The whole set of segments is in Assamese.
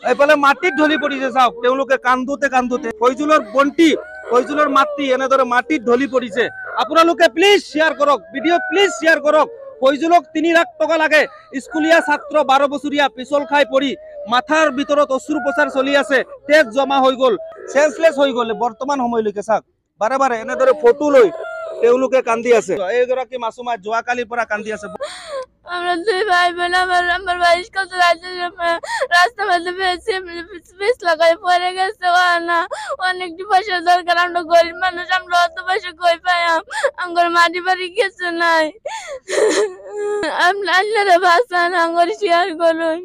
এইফালে মাটিত ঢলি পৰিছে চাওক তেওঁলোকে কান্দোতে কান্দোতে ফয়জুলৰ বন্তি ফয়জুলৰ মাতৃ এনেদৰে মাটিত ঢলি পৰিছে আপোনালোকে প্লিজ শেয়াৰ কৰক ভিডিঅ' প্লিজ শেয়াৰ কৰক ফয়জুলক 3 লাখ টকা লাগে স্কুলীয়া ছাত্ৰ 12 বছৰীয়া পিছল খাই পৰি মাথাৰ ভিতৰত অস্ত্ৰোপচাৰ চলি আছে তেজ জমা হৈ গল সেন্সলেস হৈ গল বৰ্তমান সময়লৈকে চাওক বাৰে বাৰে এনেদৰে ফটো লৈ তেওঁলোকে কান্দি আছে এইগৰাকী মাসুমা যোৱাকালিৰ পৰা কান্দি আছে আমরা দুই ভাই বোন আমার ভাই স্কুল যাচ্ছে রাস্তা মধ্যে বেশ লাগাই পড়ে গেছে না অনেক পয়সা দরকার আমরা গরিব মানুষ আমরা অত পয়সা কই পাই আমার মাটি বাড়ি কিছু নাই আপনারা ভাষা না আমার শেয়ার করুন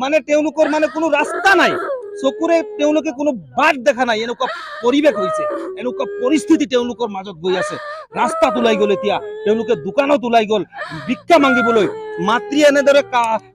মানে তেওঁলোকৰ মানে কোনো ৰাস্তা নাই চকুৰে তেওঁলোকে কোনো বাট দেখা নাই এনেকুৱা পৰিবেশ হৈছে এনেকুৱা পৰিস্থিতি তেওঁলোকৰ মাজত গৈ আছে ৰাস্তাত ওলাই গ'ল এতিয়া তেওঁলোকে দোকানত ওলাই গ'ল ভিক্ষা মাগিবলৈ মাতৃ এনেদৰে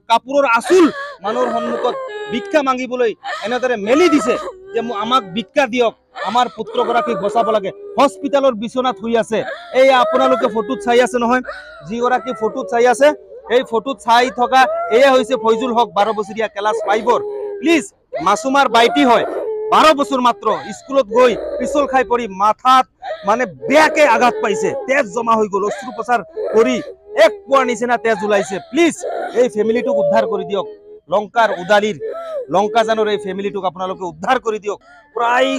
কাপোৰৰ আঁচল মানুহৰ সন্মুখত ভিক্ষা মাগিবলৈ এনেদৰে মেলি দিছে যে আমাক ভিক্ষা দিয়ক আমাৰ পুত্ৰগৰাকীক বচাব লাগে হস্পিটেলৰ বিছনাত শুই আছে এই আপোনালোকে ফটোত চাই আছে নহয় যিগৰাকী ফটোত চাই আছে এই ফটোত চাই থকা এয়া হৈছে ফয়জুল হক 12 বছৰীয়া ক্লাস 5 প্লিজ মাসুমাৰ বাইটি হয় 12 বছৰ মাত্ৰ স্কুলত গৈ পিছল খাই পৰি মাথাত মানে বেয়াকে আঘাত পাইছে তেজ জমা হৈ গল অস্ত্ৰোপচাৰ কৰি এক পোৱাৰ নিচিনা তেজ ওলাইছে প্লিজ এই ফ্যামিলিটোক উদ্ধাৰ কৰি দিয়ক লংকাৰ উদালিৰ লংকাজানৰ এই ফ্যামিলিটোক আপোনালোকে উদ্ধাৰ কৰি দিয়ক প্ৰায়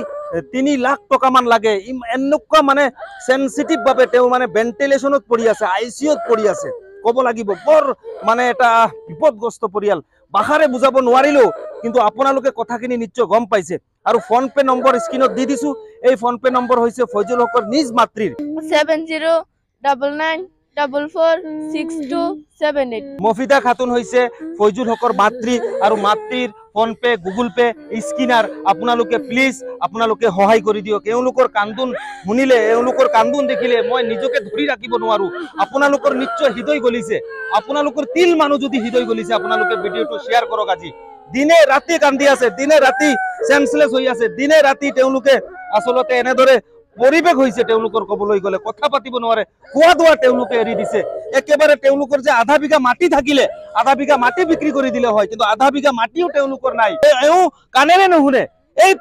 3 লাখ টকা মান লাগে এনেকুৱা মানে সেনসিটিভ ভাবে তেও মানে ভেন্টিলেশনত পৰি আছে আইসিইউত পৰি আছে কব লাগিব বৰ মানে এটা বিপদগ্ৰস্ত পৰিয়াল বাহাৰে বুজাব নোৱাৰিলো কিন্তু আপোনালোকে কথাখিনি নিশ্চয় গম পাইছে আৰু ফোন পে নম্বৰ স্ক্ৰিনত দি দিছো এই ফোন পে নম্বৰ হৈছে ফয়জুল হকৰ নিজ মাতৃৰ 7099446278 মফিদা খাতুন হৈছে ফয়জুল হকৰ মাতৃ আৰু মাতৃৰ phone pay Google pay scanner আপোনালোকে প্লিজ আপোনালোকে সহায় কৰি দিয়ক এওঁলোকৰ কান্দুন শুনিলে এওঁলোকৰ কান্দুন দেখিলে মই নিজকে ধৰি ৰাখিব নোৱাৰো আপোনালোকৰ নিশ্চয় হৃদয় গলিছে আপোনালোকৰ তিল মানুহ যদি হৃদয় গলিছে আপোনালোকে ভিডিঅটো শেয়াৰ কৰক আজি দিনে ৰাতি কান্দি আছে দিনে ৰাতি সেন্সলেস হৈ আছে দিনে ৰাতি তেওঁলোকে আসলতে এনেদৰে পৰিবেশ হৈছে তেওঁলোকৰ কবলৈ গলে কথা পাতিব নোৱাৰে খোৱা দোৱা তেওঁলোকে এৰি দিছে একেবাৰে তেওঁলোকৰ যে আধা বিঘা মাটি থাকিলে আধা বিঘা মাটি বিক্ৰী কৰি দিলে হয় কিন্তু আধা বিঘা মাটিও তেওঁলোকৰ নাই এও কানেৰে নুশুনে এই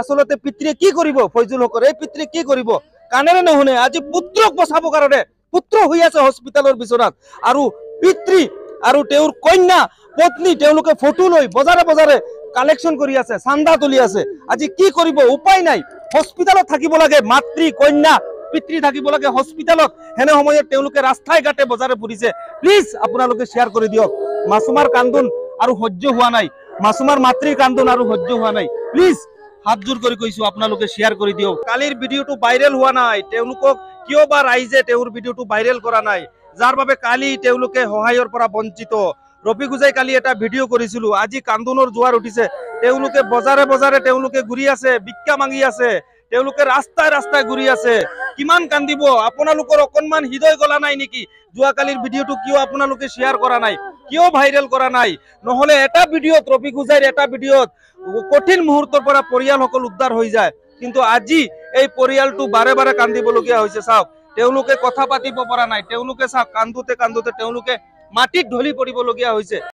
আসলতে পিতৃয়ে কি কৰিব ফয়জুল হকৰ এই পিতৃয়ে কি কৰিব কানেৰে নুশুনে আজি পুত্ৰক বচাব কাৰণে পুত্ৰ হৈ আছে হস্পিটেলৰ বিছনাত আৰু পিতৃ আৰু তেওঁৰ কন্যা পত্নী তেওঁলোকে ফটো লৈ বজাৰে বজাৰে কালেকশন কৰি আছে চান্দা তুলি আছে আজি কি কৰিব উপায় নাই হস্পিটেলত থাকিব লাগে মাতৃ কন্যা পিতৃ থাকিব লাগে হস্পিটেলত হেনে সময়ত তেওঁলোকে ৰাস্তাই ঘাটে বজাৰে ফুৰিছে প্লিজ আপোনালোকে শেয়াৰ কৰি দিয়ক মাসুমাৰ কান্দুন আৰু সহ্য হোৱা নাই মাসুমাৰ মাতৃৰ কান্দুন আৰু সহ্য হোৱা নাই প্লিজ হাত জোৰ কৰি কৈছো আপোনালোকে শেয়াৰ কৰি দিয়ক কালিৰ ভিডিঅটো ভাইৰেল হোৱা নাই তেওঁলোকক কিয় বা ৰাইজে তেওঁৰ ভিডিঅটো ভাইৰেল কৰা নাই যাৰ বাবে কালি তেওঁলোকে সহায়ৰ পৰা বঞ্চিত ৰফিকুজাই কালি এটা ভিডিঅ কৰিছিল আজি কান্দুনৰ জোৱাৰ উঠিছে তেওঁলোকে বজাৰে বজাৰে তেওঁলোকে ঘুৰি আছে ভিক্ষা মাগি আছে তেওঁলোকে ৰাস্তাই ৰাস্তাই ঘুৰি আছে কিমান কান্দিব আপোনালোকৰ অকনমান হৃদয় গলা নাই নেকি যোৱাকালিৰ ভিডিঅটো কিয় আপোনালোকে শেয়াৰ কৰা নাই কিয় ভাইৰেল কৰা নাই নহলে এটা ভিডিঅত ৰফিকুজাইৰ এটা ভিডিঅত কঠিন মুহূৰ্তৰ পৰা পৰিয়ালসকল উদ্ধাৰ হৈ যায় কিন্তু আজি এই পৰিয়ালটো বাৰে বাৰে কান্দিবলগীয়া হৈছে চাওক তেওঁলোকে কথা পাতিব পৰা নাই তেওঁলোকে চাওক কান্দোতে কান্দোতে তেওঁলোকে মাটিত ঢলি পৰিবলগীয়া হৈছে